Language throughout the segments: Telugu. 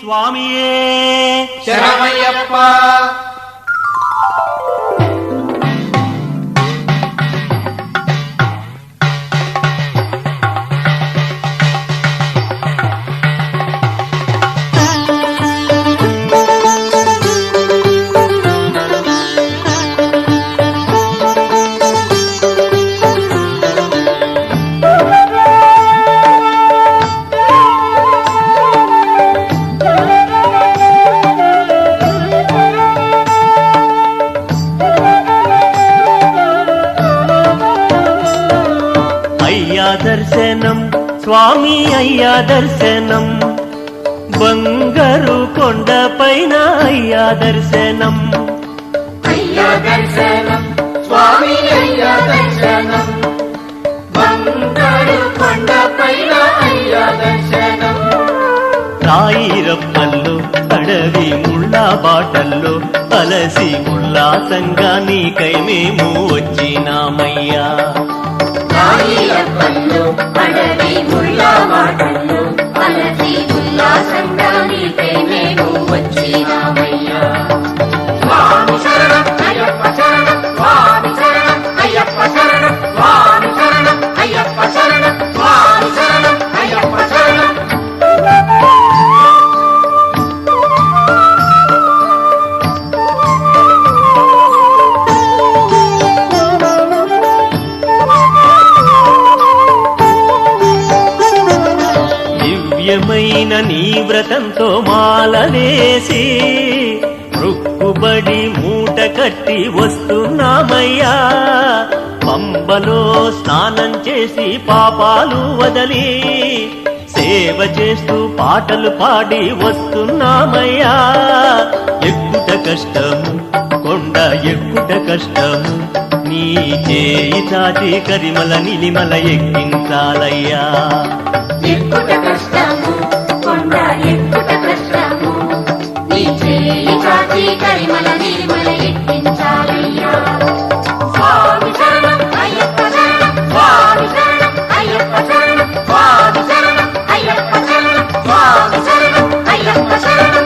స్వామియే శరణమయ్యప్ప. దర్శనం స్వామి అయ్యా దర్శనం బంగారు కొండ పైన అయ్యా దర్శనం అయ్యా దర్శనం స్వామి అయ్యా దర్శనం బంగారు కొండ పైన అయ్యా దర్శనం. రాయిరప్పల్లో అడవి ముళ్ళ బాటల్లో అలసి ఉల్లాసంగా నీకై మేము వచ్చినామయ్యా. రాయిరప్పల్లో అడవి ముళ్ళ బాటల్లో అలసి ఉల్లాసంగా నీకై మేము వచ్చినామయ్యా. స్వామి శరణం అయ్యప్ప శరణం స్వామి శరణం అయ్యప్ప శరణం స్వామి శరణం అయ్యప్ప శరణం స్వామి శరణం అయ్యప్ప శరణం. దివ్యమైన నీ వ్రతంతో మాలవేసి రుక్కుబడి మూట కట్టి వస్తున్నామయ్యా. పంబలో స్నానం చేసి పాపాలు వదలి సేవ చేస్తూ పాటలు పాడి వస్తున్నామయ్యా. ఎక్కుట కష్టము కొండ ఎక్కుట కష్టము నీ చేయి చాచి కరిమల నిలిమల ఎక్కించాలయ్యా. ఎక్కుట కష్టము కొండ ఎక్కుట కష్టము నీ చేయి చాచి కరిమల నిర్మల ఎక్కించాలయ్యా. స్వామి శరణం అయ్యప్ప శరణం స్వామి శరణం అయ్యప్ప శరణం స్వామి శరణం అయ్యప్ప శరణం స్వామి శరణం అయ్యప్ప శరణం.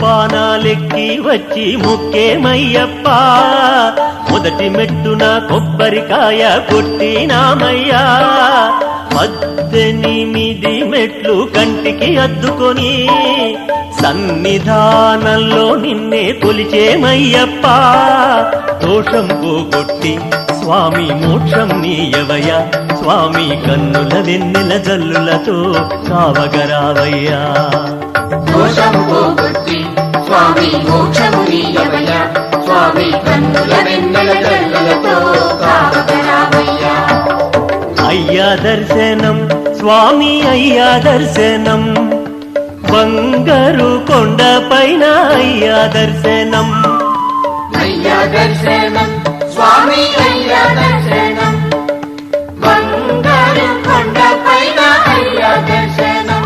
పానాలెక్కి వచ్చి ముక్కేమయ్యప్ప. మొదటి మెట్టున కొబ్బరికాయ కొట్టినామయ్యా. 18 మెట్లు కంటికి అద్దుకొని సన్నిధానంలో నిన్నే కొలిచేమయ్యప్ప. దోషం పోగొట్టి స్వామి మోక్షం నీయవయ్యా. స్వామి కన్నుల వెన్నెల జల్లులతో కావగరావయ్యా. దోషం పోగొట్టి స్వామి మోక్షము నీయవయ్యా. స్వామి కన్నుల వెన్నెల జల్లులతో కావగరావయ్యా. అయ్యా దర్శనం స్వామి అయ్యా దర్శనం బంగారు కొండ పైన అయ్యా దర్శనం. అయ్యా దర్శనం స్వామి అయ్యా దర్శనం బంగారు కొండ పైన అయ్యా దర్శనం.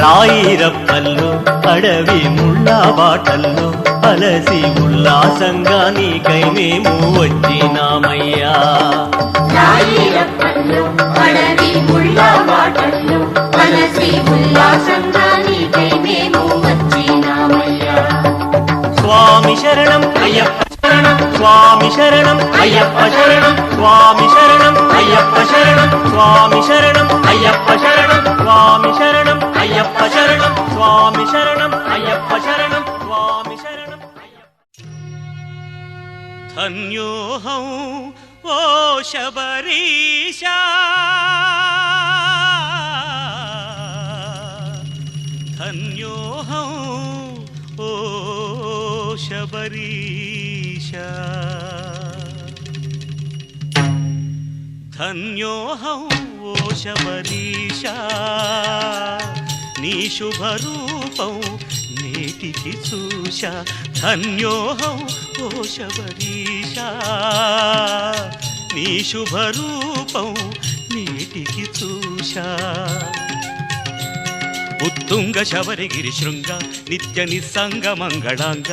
రాయిరప్పల్లో అడవి ముళ్ళ బాటల్లో అలసి ఉల్లాసంగా నీకై మేము వచ్చినామయ్యా. రాయిరప్పల్లో అడవి ముళ్ళ బాటల్లో అలసి ఉల్లాసంగా నీకై మేము వచ్చినామయ్యా. స్వామి శరణం అయ్యప్ప శరణం స్వామి శరణం అయ్యప్ప శరణం స్వామి శరణం అయ్యప్ప శరణం స్వామి శరణం అయ్యప్ప శరణం స్వామి శరణం అయ్యప్ప శరణం స్వామి శరణం అయ్యప్ప శరణం స్వామి శరణం ధన్యోహం ఓ శబరీశా ధన్యోహం ఓ శబరీశా ధన్యోహం ఓ శబరీశా నీ శుభరూపం నేటికి చూశా ధన్యోహం ఓ శబరీషా నీ శుభరూపం నేటికి చూశా ఉత్తుంగ శబరిగిరి శృంగ నిత్య నిస్సంగ మంగళాంగ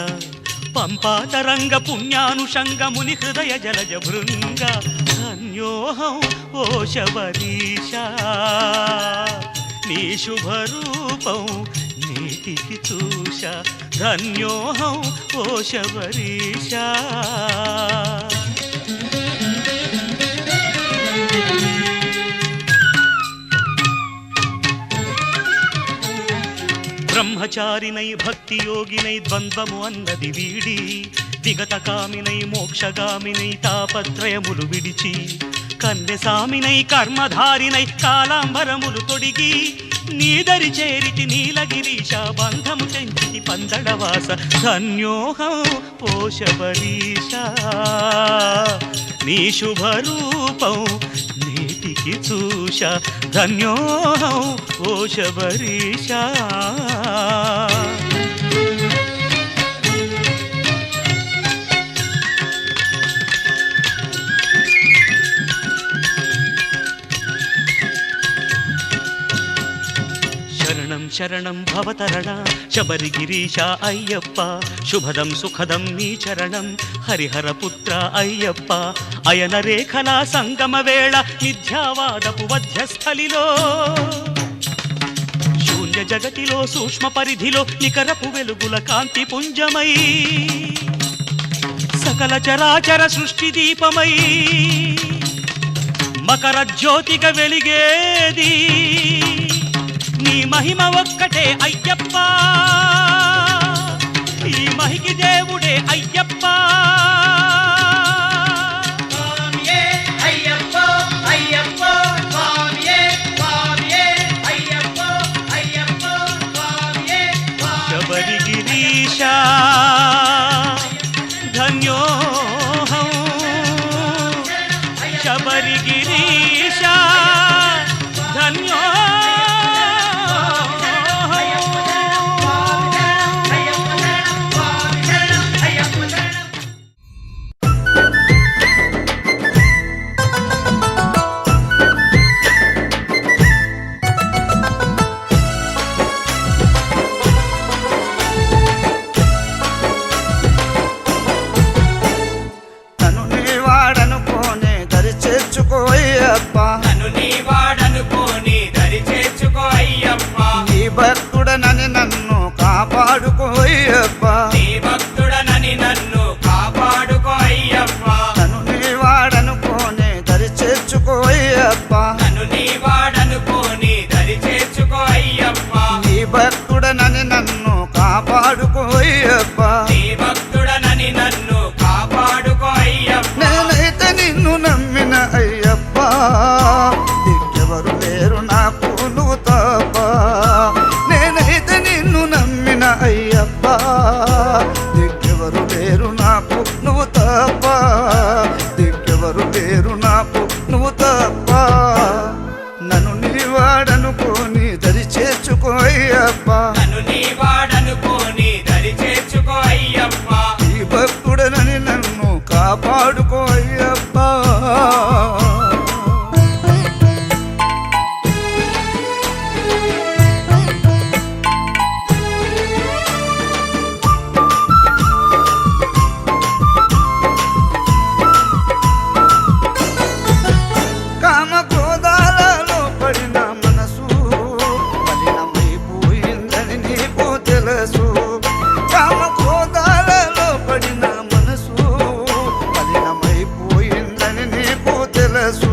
పంపాతరంగ పుణ్యానుషంగ ముని హృదయ జలజ భృంగ ధన్యోహం ఓ శబరీషా నీ శుభరూపం నేటికి చూశా ధన్యోహం ఓ శబరీషా బ్రహ్మచారినై భక్తి యోగినై ద్వంద్వము అన్నది వీడి విగతకామినై మోక్షగామినై తాపత్రయములు విడిచి కన్యసామినై కర్మధారినై కాలాంబరములు తొడిగి నీదరి చేరితి నీలగిరీశ బంధము తెంచితి పందడవాస ధన్యోహం ఓ శబరీషా నీ శుభరూపం నేటికి చూశా ధన్యోహం ఓ శబరీషా శరణం శరణం భవతరణ శబరిగిరీశ అయ్యప్ప శుభదం సుఖదం నీ చరణం హరిహరపుత్ర అయ్యప్ప అయన రేఖల సంగమ వేళ మిథ్యావాదపు వధ్యస్థలిలో శూన్య జగతిలో సూక్ష్మ పరిధిలో నికరపు వెలుగుల కాంతి పుంజమై సకల చరాచర సృష్టి దీపమై మకర జ్యోతిగా వెలిగేది నీ మహిమ ఒక్కటే అయ్యప్ప ఈ మహికి దేవుడే అయ్యప్ప శబరిగిరీశా ధన్యోహం శబరిగిరీశా ధన్యో నన్ను నీ వాడనుకోని దరి చేర్చుకో అయ్యప్ప నీ భక్తుడనని నన్ను కాపాడుకో అయ్యప్ప నీ భక్తుడనని నన్ను కాపాడుకో అయ్యప్ప నన్ను నీ వాడనుకోని దరి చేర్చుకో అయ్యప్ప నన్ను నీ వాడనుకోని దరి చేర్చుకో అయ్యప్ప నీ భక్తుడనని నన్ను కాపాడుకో అయ్యప్ప నీ భక్తుడనని నన్ను కాపాడుకో అయ్యప్ప నేనైతే నిన్ను నమ్మిన అయ్యప్ప దిక్కెవరు లేరు నాకు నువ్వు తప్ప నేనైతే నిన్ను నమ్మిన అయ్యప్ప దిక్కెవరు లేరు నాకు నువ్వు తప్ప దిక్కెవరు లేరు నాకు నువ్వు తప్ప నన్ను నీ వాడనుకోని దరి చేర్చుకో అయ్యప్ప నన్ను నీ వాడనుకోని దరి చేర్చుకో అయ్యప్ప ఈ భక్తుడనని నన్ను కాపాడుకో అయ్యప్ప కామక్రోధాలలో పడిన మనసు మలినమైపోయిందని నీకు తెలుసు కామక్రోధాలలో పడిన మనసు మలినమైపోయిందని నీకు తెలుసు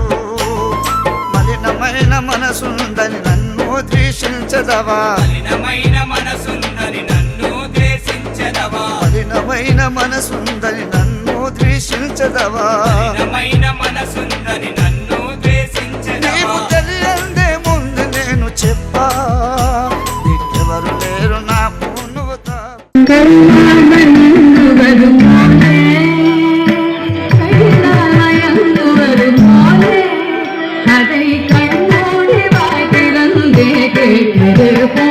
మలినమైన మనసుందని నన్ను ద్వేషించదవా మలినమైన మనసుందని నన్ను ద్వేషించదవా మలినమైన మనసుందని నన్ను ద్వేషించదవా మలినమైన మనసుందని నన్ను ద్వేషించదవా నీకు తెలియందే ముందు నేను చెప్పా దిక్కెవరు లేరు నాకు నువ్వు அதை கண்ணோடி வாய் திறந்தே கேட்டது போ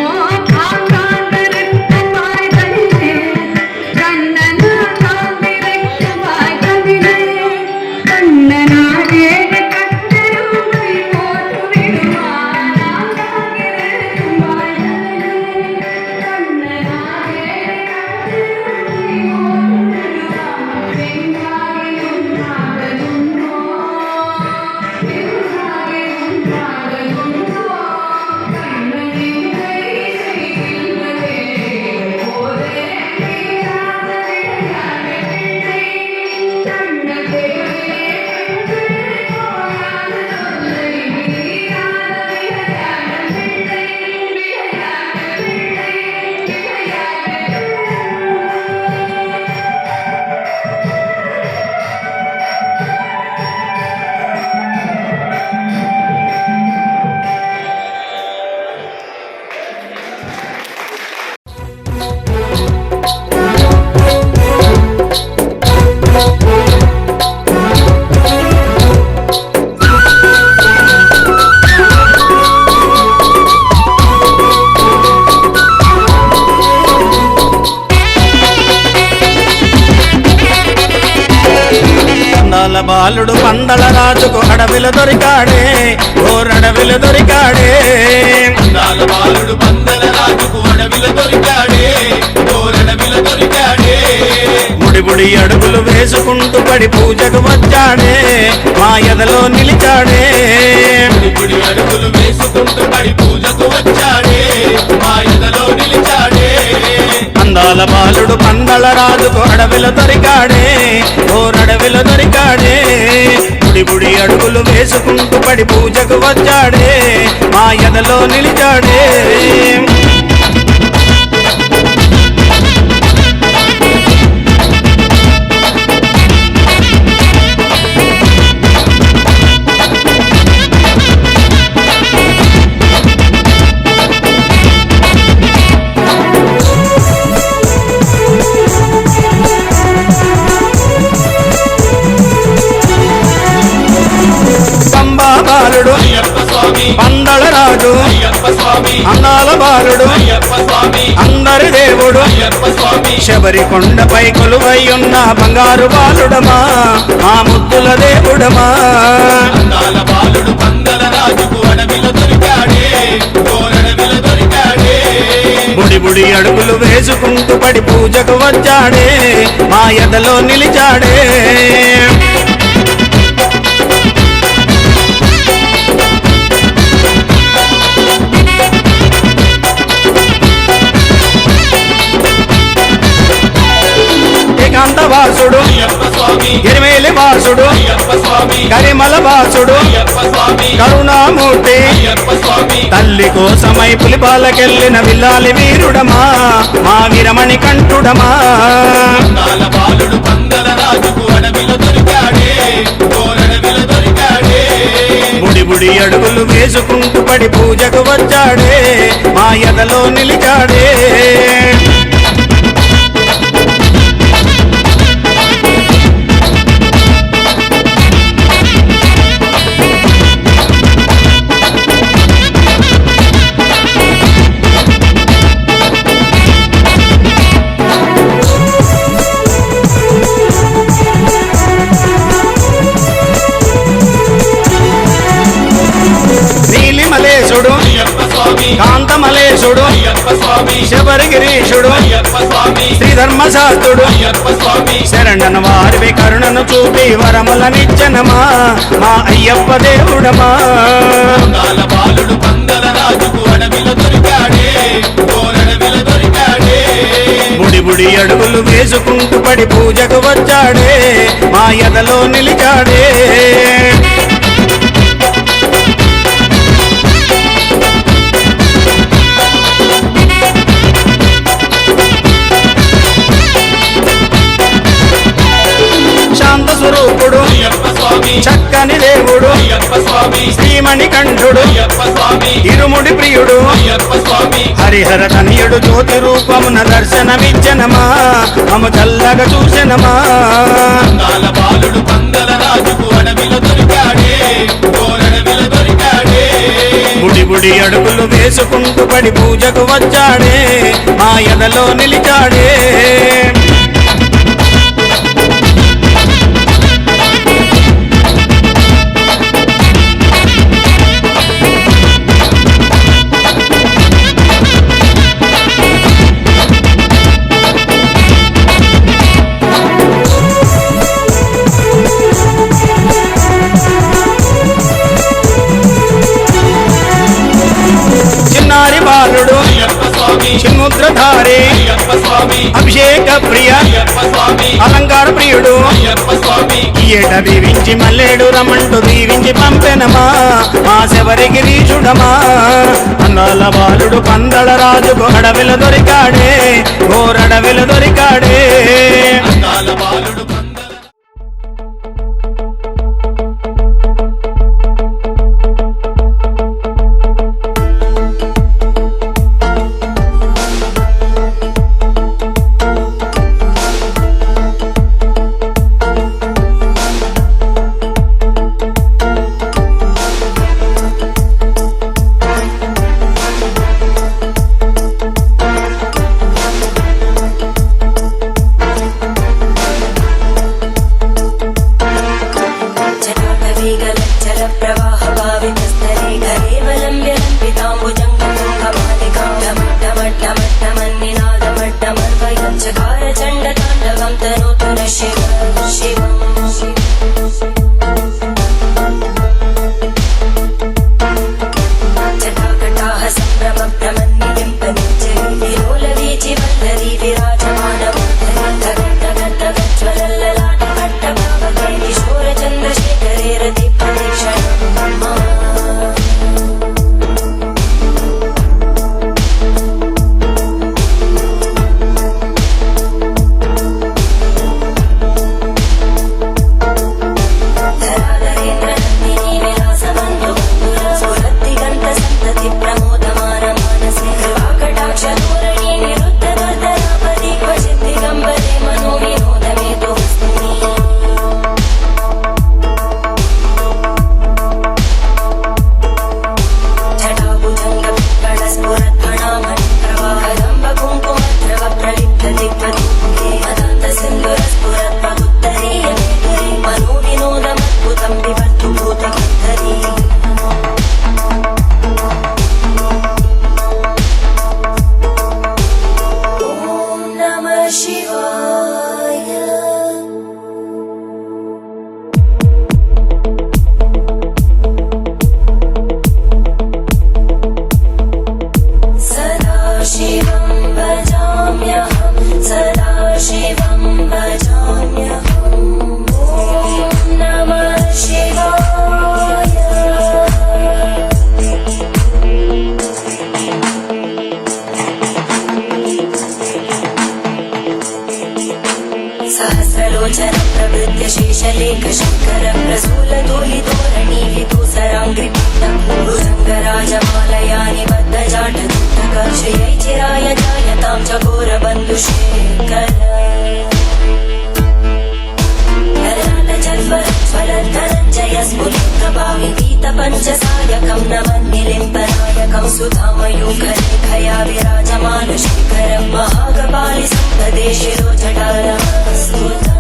బాలుడు పందల రాజుకు అడవిలో దొరికాడే ఓరడవిలో దొరికాడే అందాల బాలుడు పందల రాజుకు అడవిలో దొరికాడే ఓరడవిలో దొరికాడే ముడిబుడి అడుగులు వేసుకుంటూ పడి పూజకు వచ్చాడే మా ఎదలో నిలిచాడే గుడి అడుగులు వేసుకుంటూ పడి పూజకు వచ్చాడే మా ఎదలో నిలిచాడే అందాల బాలుడు పందల రాజుకు అడవిలో దొరికాడే ఓరడవిలో దొరికాడే బుడి అడుగులు వేసుకుంటూ పడి పూజకు వచ్చాడే మా ఎదలో నిలిచాడే బాలుడు అయ్యప్ప స్వామి పందల రాజు అయ్యప్ప స్వామి అందాల బాలుడు అయ్యప్ప స్వామి అందరి దేవుడు అయ్యప్ప స్వామి శబరి కొండపై కొలువై ఉన్న బంగారు బాలుడమా ఆ ముద్దుల దేవుడమా అందాల బాలుడు పందల రాజుకు అడవిలో దొరికాడే ఓరడవిలో దొరికాడే బుడి అడుగులు వేసుకుంటూ పడి పూజకు వచ్చాడే మా ఎదలో నిలిచాడే వాసుడు అయ్యప్ప స్వామి గిరిమేలి వాసుడు అయ్యప్ప స్వామి కరిమల వాసుడు అయ్యప్ప స్వామి కరుణామూర్తి అయ్యప్ప స్వామి తల్లి కోసమై పులిపాలకెళ్ళిన విల్లాలి వీరుడమా మా వీరమణి కంఠుడమా అందాల బాలుడు పందల రాజుకు అడవిలో దొరికాడే ఓరడవిలో దొరికాడే బుడి అడుగులు వేసుకుంటూ పడి పూజకు వచ్చాడే మా ఎదలో నిలిచాడే మలేశుడు అయ్యప్ప స్వామి కాంతమలేశుడు అయ్యప్ప స్వామి శబరిగిరీశుడు అయ్యప్ప స్వామి శ్రీధర్మశాస్త్రుడు అయ్యప్ప స్వామి శరణన వారివి కరుణను చూపి వరములనిచ్చనమా మా అయ్యప్ప దేవుడమా అందాల బాలుడు పందల రాజుకు అడవిలో దొరికాడే ఓరడవిలో దొరికాడే బుడి అడుగులు వేసుకుంటూ పడి పూజకు వచ్చాడే మా ఎదలో నిలిచాడే శాంత స్వరూపుడు అయ్యప్ప స్వామి చక్కని దేవుడు అయ్యప్ప స్వామి శ్రీమణి కంఠుడు అయ్యప్ప స్వామి ఇరుముడి ప్రియుడు అయ్యప్ప స్వామి హరిహర తనయుడు జ్యోతి రూపమున దర్శనమిచ్చనమా మము చల్లగా చూసెనమా అందాల బాలుడు పందల రాజుకు అడవిలో దొరికాడే ఓరడవిలో దొరికాడే బుడి అడుగులు వేసుకుంటూ పడి పూజకు వచ్చాడే మా ఎదలో నిలిచాడే చిన్నారి బాలుడు అయ్యప్ప స్వామి చిన్ముద్రధారి అయ్యప్ప స్వామి అభిషేక ప్రియ అయ్యప్ప స్వామి అలంకార ప్రియుడు అయ్యప్ప స్వామి ఏట దీవించి మల్లేడు రమంటూ దీవించి పంపెనమా మా శబరిగిరీశుడమా అందాల బాలుడు పందల రాజుకు అడవిలో దొరికాడే ఓరడవిలో దొరికాడే అందాల బాలుడు పందల चण्डताण्डवं तनोतु न शिव शिवम् जटाकटाः सम्भ्रमभ्रमन्निलिम्पनिञ्जरी लोलवीचि वल्लरी विराजमानमुद्धरितगद्धगद्धगज्ज्वलल्ललाटभट्टभावके किशोरचन्द्रशेखरे रतिप्रदीक्षणम् सहस्रलोचन प्रवृत्य शेषलेख शङ्कर प्रसूलतोलितोरणी विदूसराङ्घ्रिभुजङ्गराजमालया निबद्धजाटदुत्तकक्षयै चिराय जायतां च घोरबन्धुशेखर ज्वलद्धनञ्जय स्फुलिङ्गभाविगीतपञ्चसायकं नमन्निलिम्पनायकं सुधामयूखलेखया विराजमानशेखरं महागपालि सम्पदे शिरोजटारमस्तुता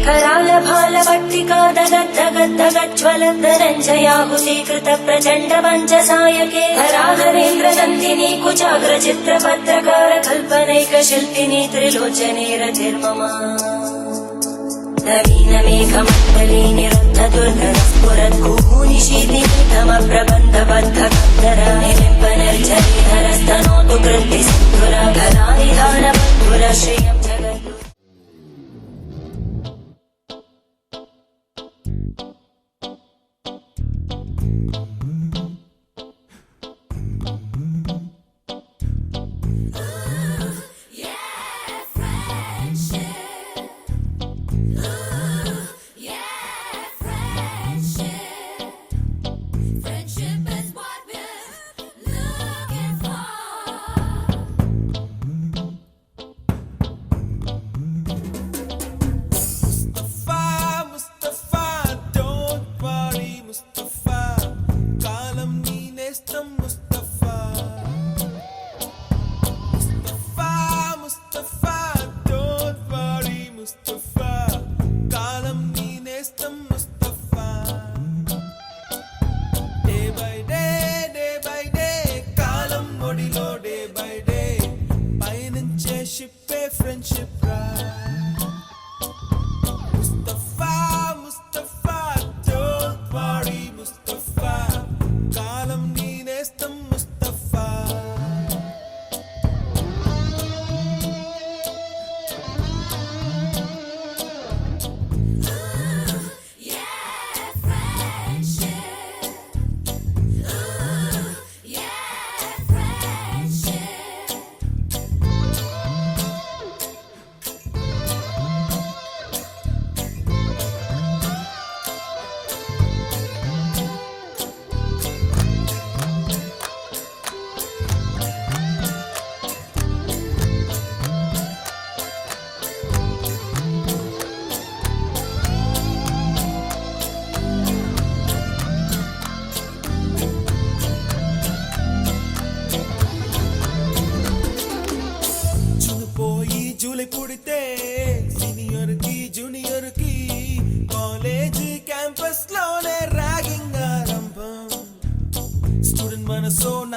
करालभालभट्टिका दगद्धगद्धगज्ज्वलद्धनञ्जयाहुतीकृत प्रचण्ड पञ्चसायके हराहरेन्द्रनन्दिनी कुचाग्रचित्रपत्रकार कल्पनैकशिल्पिनी त्रिलोचने रतिर्मम नवीनमेघमण्डली निरुद्धदुर्गस्फुरद्गुहूनिशीतिनीतमप्रबन्धबद्धकन्दर निलिम्बनर्जरीधरस्तनोतु कृत्तिसिन्धुर गलानिधानबन्धुर श्रियं जगद्गुरु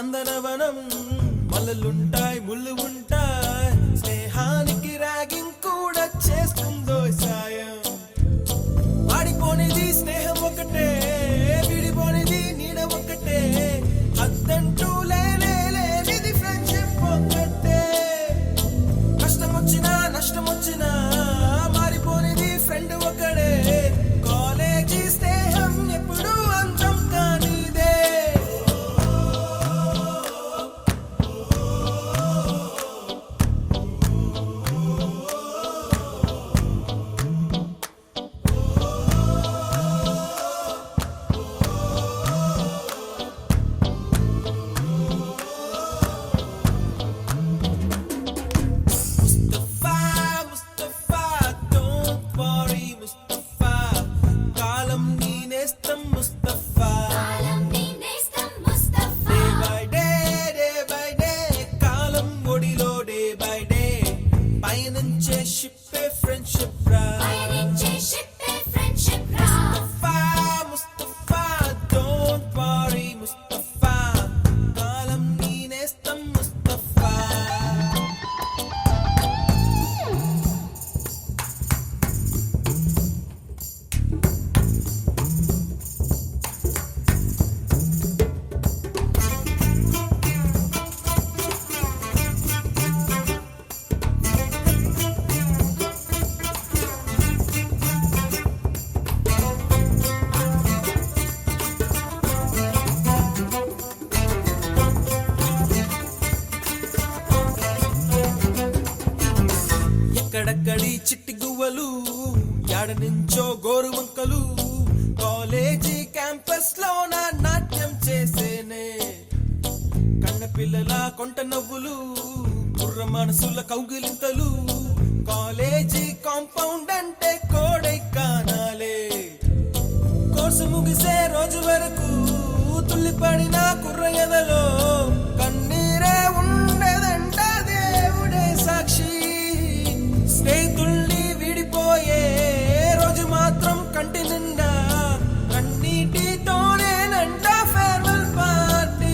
నందనవనం మల్లలుంటాయి ముళ్ళు ఉంటాయి స్నేహానికి ర్యాగింగ్ కూడా చేస్తుందో సాయం వాడిపోనిది స్నేహం ఒకటే విడిపోనిది నీడ ఒకటే అద్దంటూ లేనిది ఫ్రెండ్షిప్ ఒకటే కష్టం వచ్చినా నష్టం వచ్చినా మారిపోనిది ఫ్రెండ్ ఒకడే కాలేజీ స్నేహం ఎప్పుడు అంతం కానిదే ఎక్కడక్కడి చిట్టి గువ్వలు యాడ నుంచో గోరు వంకలు కాలేజీ క్యాంపస్ లో నా నాట్యం చేసేనే కన్న పిల్లల కొంట నవ్వులు కుర్ర మనసుల కౌగిలింతలు కాలేజీ కాంపౌండ్ అంటే కోడై కానాలే కోర్సు ముగిసే రోజు వరకు తుల్లిపడిన కుర్ర ఎదలో కన్నీరే ఉండేదంట దేవుడే సాక్షి స్నేహితుల్ని విడిపోయే రోజు మాత్రం కంటి నిండా కన్నీటితోనేనంట ఫేర్వెల్ పార్టీ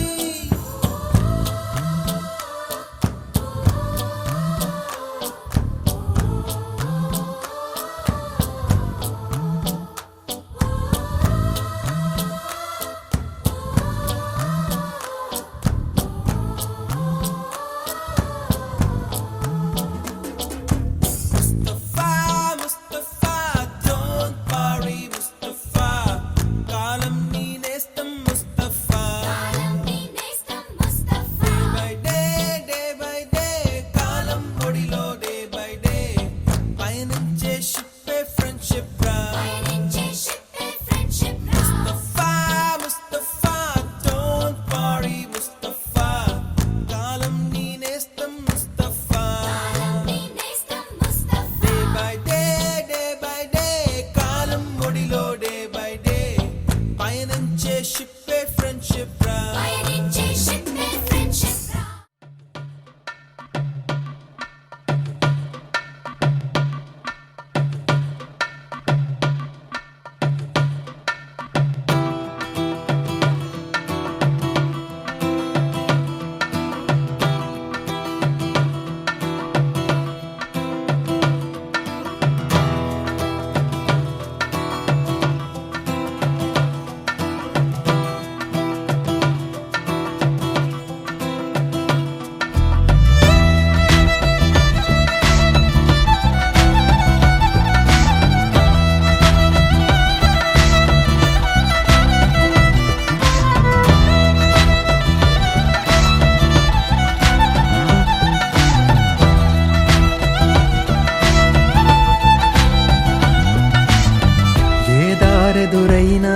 ఎదురైనా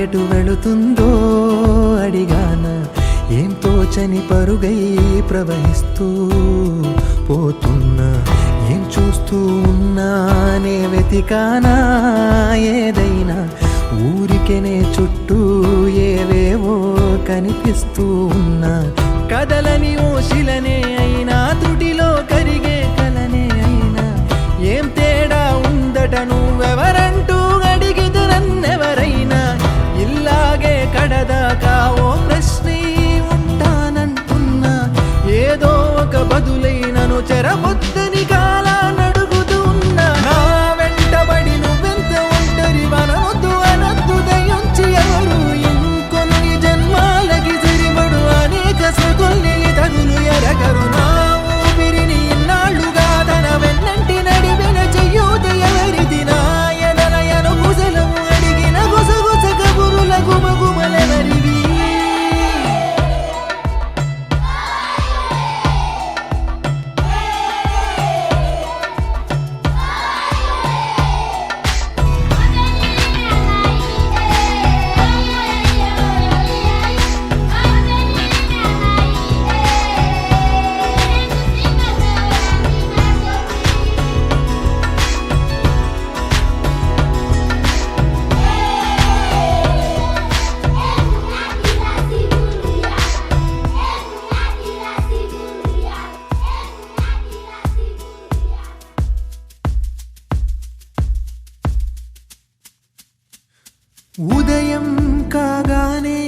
ఎటు వెళుతుందో అడిగాన ఏం తోచని పరుగై ప్రవహిస్తూ పోతున్నా ఏం చూస్తూ ఉన్నానే వెతికానా ఏదైనా ఊరికెనే చుట్టూ ఏవేవో కనిపిస్తూ ఉన్నా కదలని ఓశిలనే అయినా త్రుటిలో కరిగే కలనే అయినా ఏం తేడా ఉందట నువ్వెవరంటూ అడిగిదు నన్నెవరైనా ఇల్లాగే కడదాకా ఓ ప్రశ్నే ఉంటానా ఉదయం కాగానే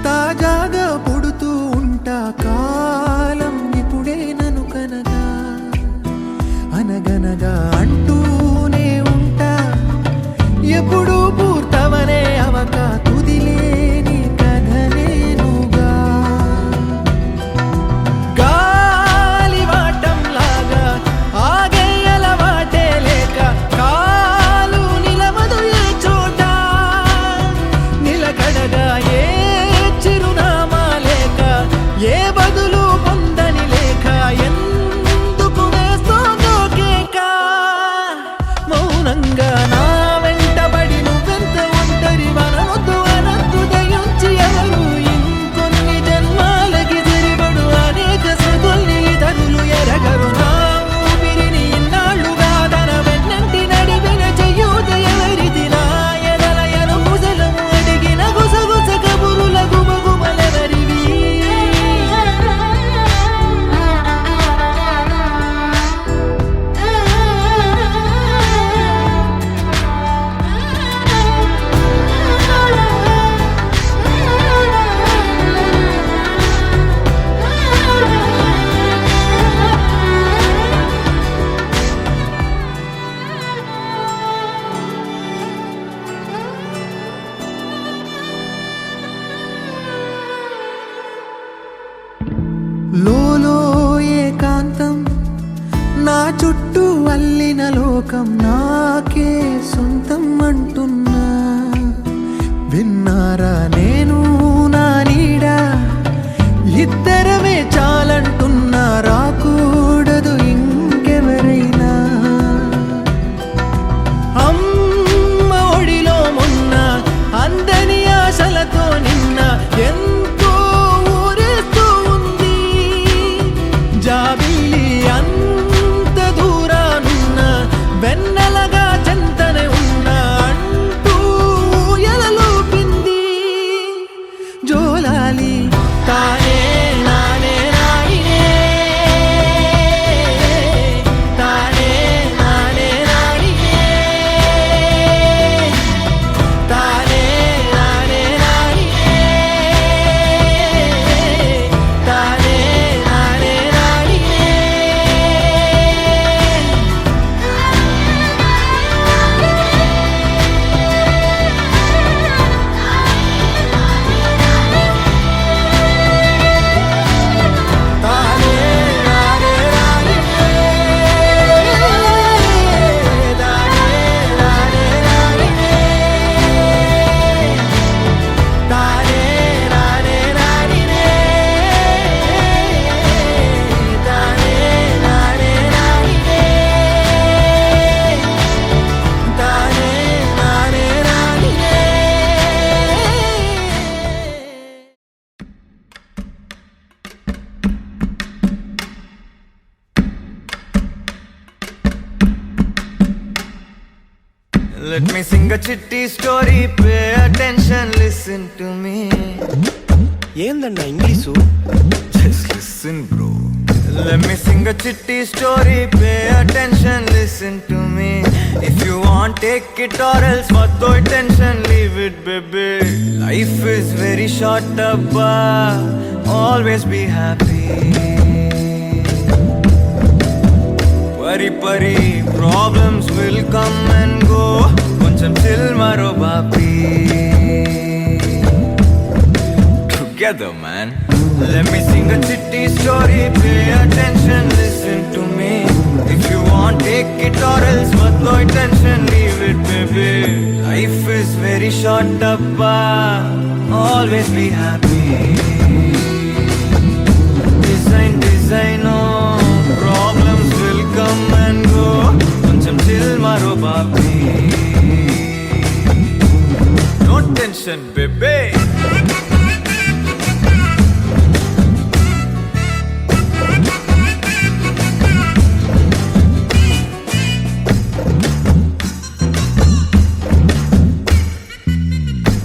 తాజాగా పుడుతూ ఉంటా, కాలం ఇప్పుడే నన్ను కనగా అనగనగా అంటూనే ఉంటా, ఎప్పుడూ పూర్తవనే అవక తుదిలేని కథ నేనుగా. గాలివాటంలాగా ఆగేయల వాటే లేక కాలు నిలవదు ఏ చోట, నిలకడగా ఏ చిరునామా లేక ఏ బదులు పొందని లేక ఎందుకు వేస్తోందో కేక. మౌనంగా నా వెంటబడి నువ్వెంత ఒంటరి వనొద్దు అనద్దు దయించి ఎవరు ఇంకొన్ని జన్మాలకి తిరిబడు అనేక సృతుల్ని ఇతరులు ఎరగరు. నా ఊపిరిని ఇన్నాళ్ళుగా తన వెన్నంటి నడిపిన చెయ్యూత ఎవరిది, నా ఎదలయను కుశలము అడిగిన గుసగుస కబురుల గుమగుమలెవరివి. లోలో ఏకాంతం నా చుట్టూ అల్లిన లోకం నాకే సొంతం అంటున్నా. విన్నారా నేను నా నీడ ఇద్దరమే చాలంటున్నా, రాకూడదు ఇంకెవరైనా. అమ్మ ఒడిలో మొన్న అందని ఆశలతో నిన్న ఎంతో ఊరేస్తూ ఉంది. జాబిల్లి అంత దూరానున్న వెన్నెలగా చెంతనే ఉన్న అంటూ ఎలలోపింది. జోలాలి తానే నానే నాయినే, తానే నానే నాయినే, తానే నానే నాయినే, తానే నానే నాయినే. తానే నానే నాయినే, తానే నానే నాయినే, తానే నానే నాయినే, తానే నానే నాయినే, తానే నానే నాయినే. Let me sing a chitty story, pay attention, listen to me. ఏందన్నా English? Just listen, bro. Let me sing a chitty story, pay attention, listen to me. If you want, take it or else, what do attention, leave it, baby. Life is very short, abba. Always be happy. Pari pari, problems will come and go. Koncham chill maro bapi. Together, man. Let me sing a chitty story. Pay attention, listen to me. If you want, take it or else, but no attention, leave it, baby. Life is very short, abba. Always be happy. Design, design, oh. Problems will come and go. Koncham chill maro bapi. No tension, baby.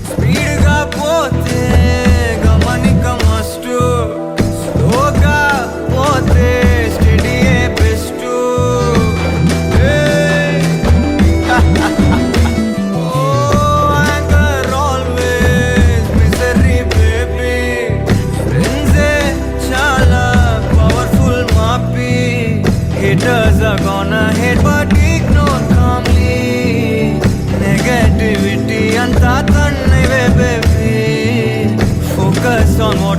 Speed ga pote gamanika mastu, slow ga pote steady e bestu. Hey. Oh, anchor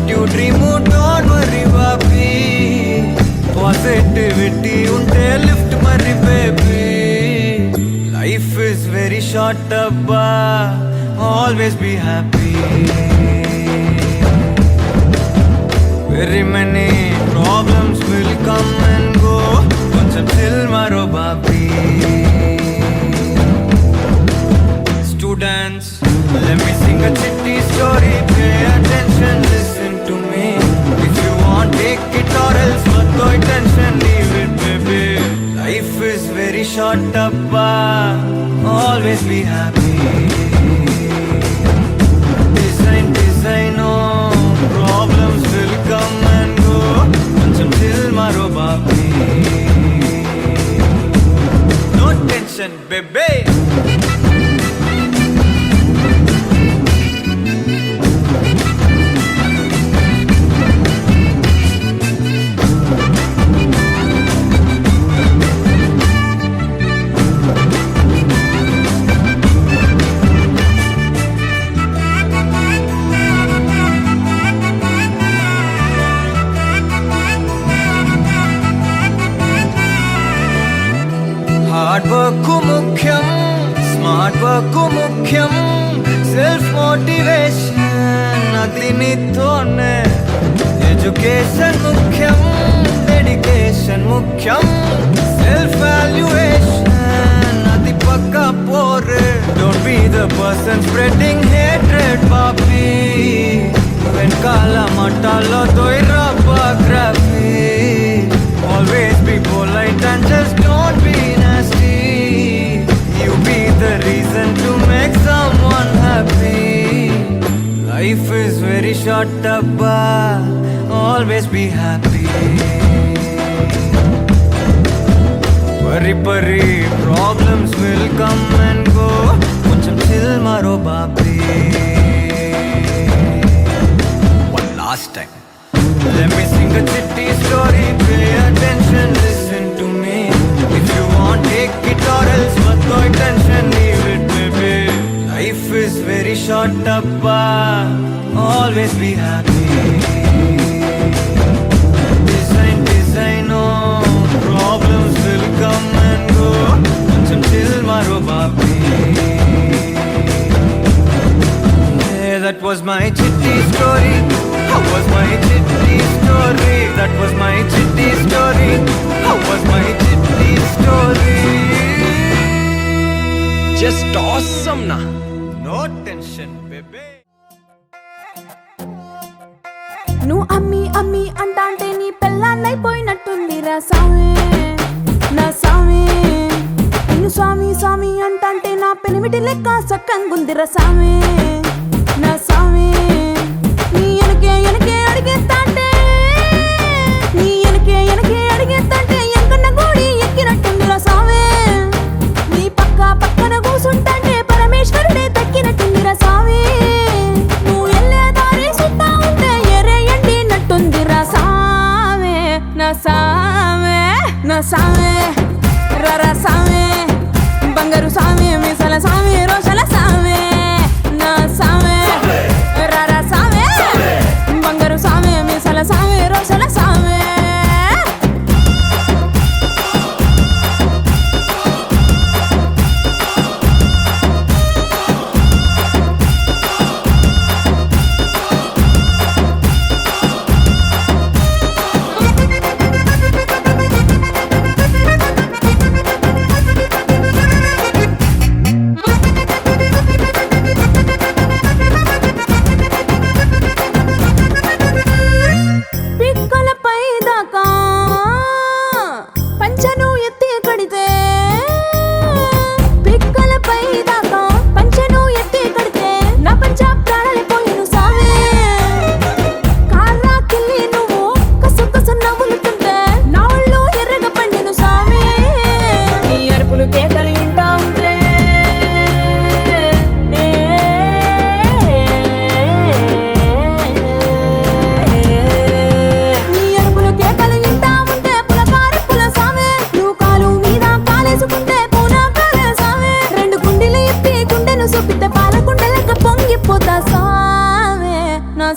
what you dream, don't worry, baby. Positivity unte lift mari, baby. Life is very short, abba. Always be happy. Very many problems will come and go. Koncham chill maro, baby. Students, let me sing a chitty story. Pay attention, listen to me. If you want, take it or else no attention, leave it, baby. Life is very short, abba. Always be happy. Design, oh, problems will come and go. Koncham chill maro, baby. No tension, baby. Hard work ముఖ్యం, స్మార్ట్ వర్క్ ముఖ్యం, సెల్ఫ్ మోటివేషన్ అది నీతోనే. ఎడ్యుకేషన్ ముఖ్యం, డెడికేషన్ ముఖ్యం, సెల్ఫ్ వాల్యుయేషన్ అది పక్కా పోరే. Don't be the person spreading hatred, పాపి. వెనకాల మట్టాలో దొయ్రా biography. Always be polite and just don't be nasty. You be the reason to make someone happy. Life is very short, abba. Always be happy. Pari problems will come and go. Koncham chill maro, baby. One last time. Let me sing a chitty story. Pay attention, listen to me. If you want, take it or else no attention, leave it, baby. Life is very short, abba. Always be happy. Design, oh, problems will come and go. Koncham chill maro, baby. Yeah, that was my chitty story. How was my chitty story? That was my chitty story. How was my chitty story? Just awesome, na. No tension, baby. నువ్వు అమ్మి అంటాంటే నీ పెళ్ళాన్నైపోయినట్టుందిరా సామి, నా సామి. నిన్ను స్వామి అంటాంటే నా పెనిమిటి లెక్క సక్కంగుందిరా సామి, నా సామి. నీ ఎనకే అడిగేస్తాంటే, నీ ఎనకే అడిగేస్తాంటే ఎంకన్న గోడి ఎక్కినట్టుందిరా సామి. నీ పక్కన కూసుంటాంటే పరమేశ్వరుడే తక్కినట్టుందిరా సామి. నువ్వు ఎల్లే దారి సుత్తా ఉంటే ఎర్రయండినట్టుందిరా సామి, నా సామి, నా సామి. రరా సామి, బంగారు సామి, మీసాల సామి, రోషల సామి, నా సామి. రరా సామి, బంగారు సామి, మీసాల సామి, రోషల సామి.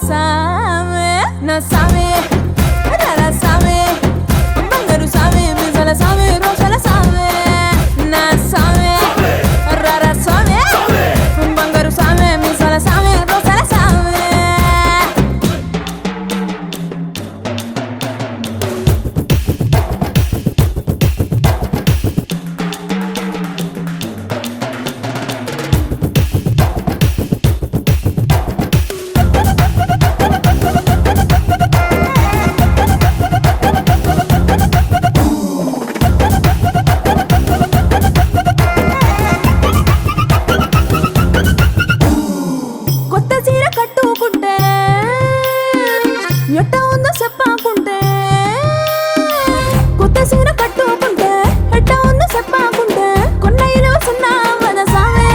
సామే నా సామే రారా సామే బంగారు సామే మిజల సామే రోషల సామే నా సామే రారా సామే బంగారు సామే మిజల సామే రోషల సామే కొత్త చీర కట్టుకుంటే ఎట్ట ఉందో చెప్పాకుంటే కొత్త చీర కట్టుకుంటే ఎట్ట ఉందో చెప్పాకుంటే కొన్నయ్యలో సున్నా వనసామే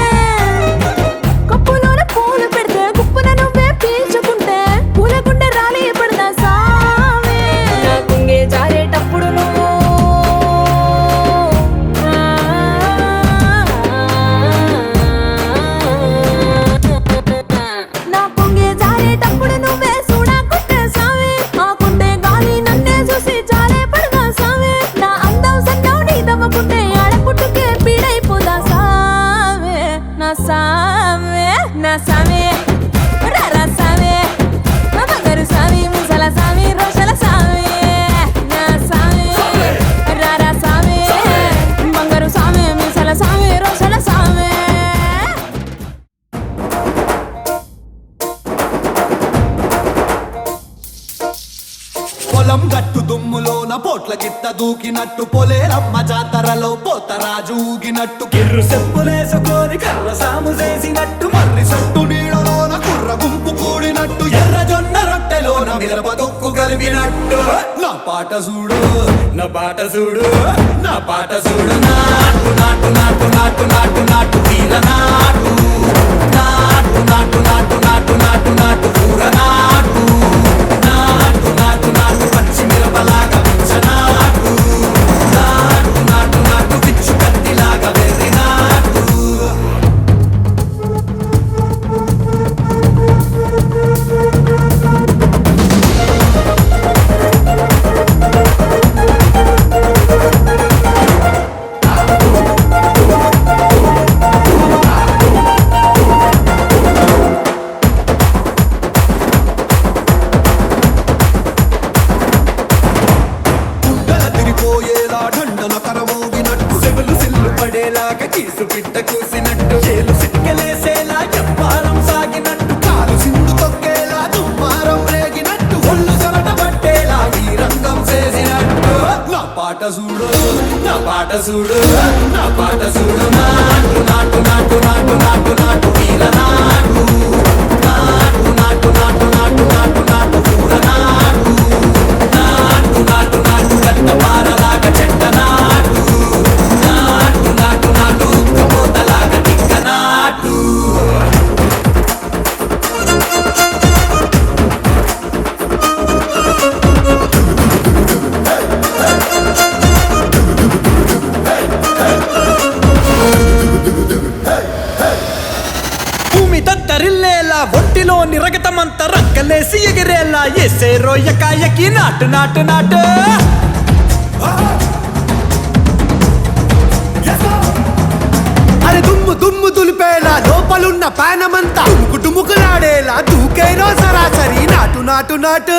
కప్పులోన పూలు పెడితే గుప్పున నువ్వే పీల్చుకుంటే పూలకుంటే రాలి పడదా సామే నా కుంగే జారేటప్పుడు నువ్వు నా పొంగే జారేటప్పుడు నువ్వే చూడకుంటే సామే ఆకుంటే గాలి నన్నే చూసి జారే పడదా సామే నా అందం సన్నం నీ దవ్వకుంటే ఆడపుట్టుకే పీడైపోదా సామే నా సామే నా సామే రారా సామే నా బంగారు సామి ముసల సామి రోషల సామి నా సామి రారా సామి బంగారు సామి ముసల సామి రోషల సామి పొలం గట్టు దుమ్ములోన పోట్ల గిత్త దూకినట్టు పొలేరమ్మ జాతరలో పోతరాజు ఊగినట్టు కిర్రు చెప్పులేసుకొని కర్ర సాము చేసినట్టు మర్రి సొట్టు నీడలోన కుర్ర గుంపు కూడినట్టు ఎర్ర జొన్న రొట్టెలోన మిరప దొక్కు కలిపినట్టు నా పాట చూడు నా పాట చూడు నా పాట చూడు నాటు నాటు నాటు నాటు నాటు నాటు వీర నాటు నాటు నాటు నాటు నాటు నాటు నాటు కూర నాటు నాటు నాటు నాటు పచ్చి మిరపలాగా పిచ్చ నాటు నాటు నాటు నాటు పిచ్చు కత్తిలాగా వెర్రి నాటు గల తిరిపోయేలా ఢండన కరమోగినట్టు సెవెలు సిల్లు పడేలాగా కీసు పిట్ట కూసినట్టు చేలు సిక్కలేసేలా చెప్పారం సాగినట్టు కాలు సింధు తొక్కేలా దుమ్మారం రేగినట్టు ఒళ్ళు చెమట పట్టేలా ఈ రంగం చేసినట్టు నా పాట చూడు నా పాట చూడు నా పాట చూడు నాటు నాటు నాటు నాటు నాటు నాటు వీర నాటు నాటు నాటు నాటు నాటు నాటు నాటు కూర నాటు నాటు నాటు నాటు గట్ట పారలాగా చెట్ట నాటు నాటు నాటు నాటు ఉక్కబోతలాగా తిక్క నాటు భూమి దద్దరిల్లేలా ఒంటిలోని రగతమంతా రక్కలేసి ఎగిరేలా ఎసే రోయకాయకి నాటు నాటు నాటు అరే దుమ్ము దుమ్ము దులిపేలా లోపలున్న పానమంతా దుమ్ముకు డుముకులాడేలా దూకేనో సరాసరి నాటు నాటు నాటు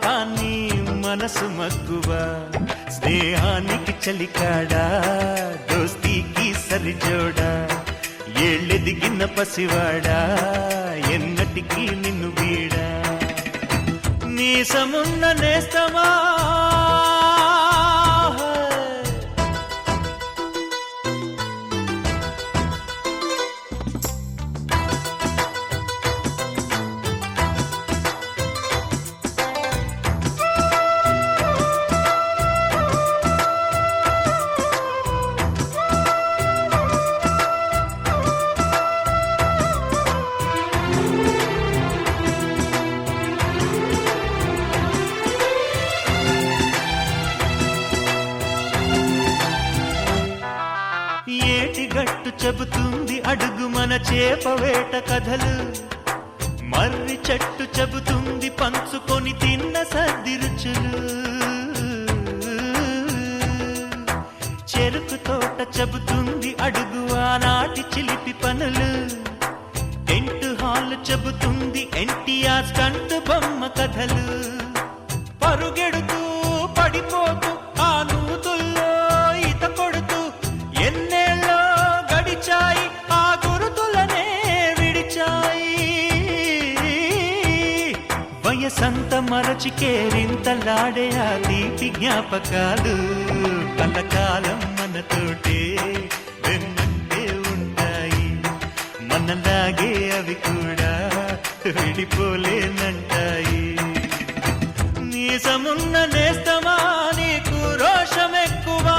కానీ మనసు మక్కువ స్నేహానికి చలికాడా దోస్తీకి సరిజోడా ఏళ్ళెదిగిన పసివాడా ఎన్నటికీ నిన్ను వీడా నీసమున్న నేస్తమా ఏటిగట్టు చెబుతుంది అడుగు మన చేపవేట కథలు మర్రి చెట్టు చెబుతుంది పంచుకొని తిన్న సర్ది రుచులు చెరుకు తోట చెబుతుంది అడుగు ఆనాటి చిలిపి పనులు టెంట్ హాల్ చెబుతుంది ఎన్టీఆర్ స్టంట్ బొమ్మ కథలు పరుగెడుతూ పడిపోతూ ఆ నూతుల్లో ఈత కొడుతూ ఎన్నేళ్ళో గడిచాయి ఆ గురుతులనే విడిచాయి వయసంత మరచి కేరింతలాడే ఆ తీపి జ్ఞాపకాలు కలకాలం మనతోటే వెన్నంటే ఉంటాయి మనలాగే అవి కూడా విడిపోలేనంటాయి నీసమున్న నేస్తమా నీకు రోషమెక్కువా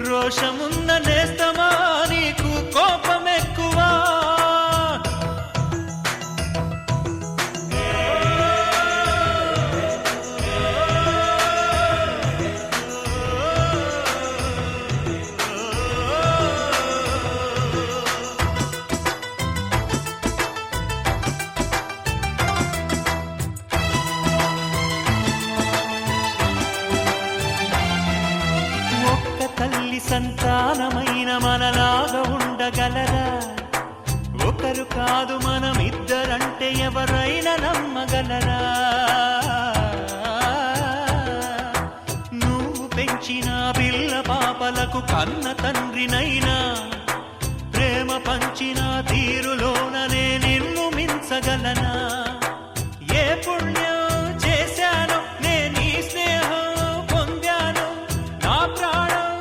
రోషమున్న నేస్తమా నీకు కోపమెక్కువా తల్లి సంతానమైన మనలాగా ఉండగలరా ఒకరు కాదు మనమిద్దరంటే ఎవరైనా నమ్మగలరా నువ్వు పెంచిన పిల్ల పాపలకు కన్న తండ్రినైనా ప్రేమ పంచిన తీరులోననే నిన్ను మించగలనా ఏ పుణ్యం చేశానో నేను ఈ స్నేహం పొందాను నా ప్రాణం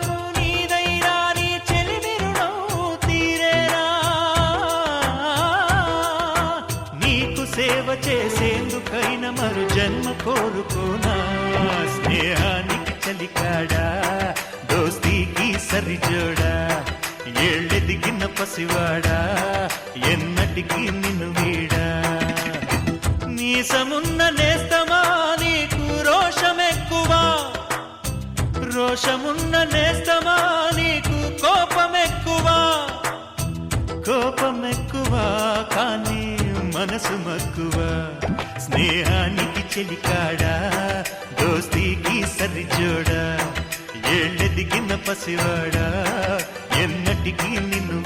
సేవ చేసేందుకైనా మరు జన్మ కోరుకోనా స్నేహానికి చలికాడా దోస్తీకి సరిజోడా ఏళ్ళెదిగిన పసివాడా ఎన్నటికీ నిన్ను వీడా నీసమున్న నేస్తమా నీకు రోషమెక్కువా రోషమున్న నేస్తమా నీకు కోపమెక్కువా కోపమెక్కువా కానీ మనసు మక్కువ స్నేహానికి చెలికాడా దోస్తీకి సరిజోడా ఏళ్ళెదిగిన పసివాడా ఎన్నటికీ నిన్ను